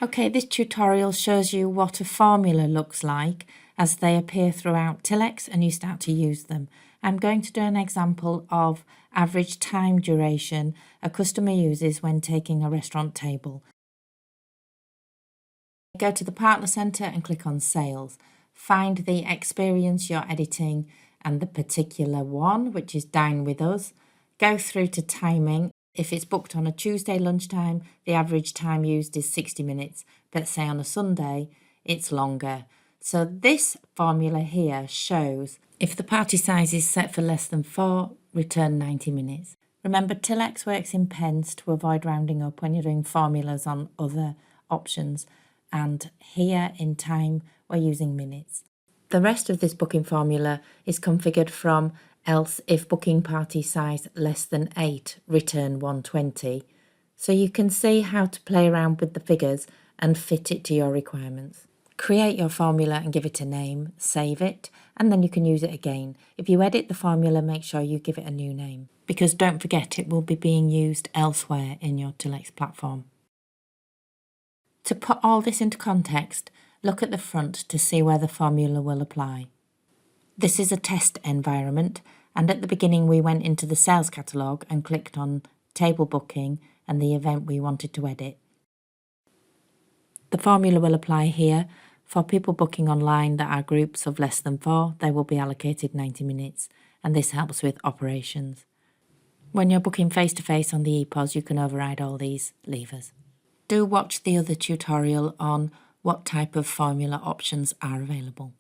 Okay, this tutorial shows you what a formula looks like as they appear throughout Tillex and you start to use them. I'm going to do an example of average time duration a customer uses when taking a restaurant table. Go to the Partner Centre and click on Sales. Find the experience you're editing and the particular one, which is Dine With Us. Go through to timing. If it's booked on a Tuesday lunchtime, the average time used is 60 minutes, but say on a Sunday, it's longer. So this formula here shows if the party size is set for less than 4, return 90 minutes. Remember, Tillex works in pence to avoid rounding up when you're doing formulas on other options, and here in time, we're using minutes. The rest of this booking formula is configured from else if booking party size less than 8, return 120. So you can see how to play around with the figures and fit it to your requirements. Create your formula and give it a name, save it, and then you can use it again. If you edit the formula, make sure you give it a new name, because don't forget it will be being used elsewhere in your Tillex platform. To put all this into context, look at the front to see where the formula will apply. This is a test environment, and at the beginning we went into the sales catalogue and clicked on table booking and the event we wanted to edit. The formula will apply here. For people booking online that are groups of less than 4, they will be allocated 90 minutes, and this helps with operations. When you're booking face-to-face on the ePOS, you can override all these levers. Do watch the other tutorial on what type of formula options are available.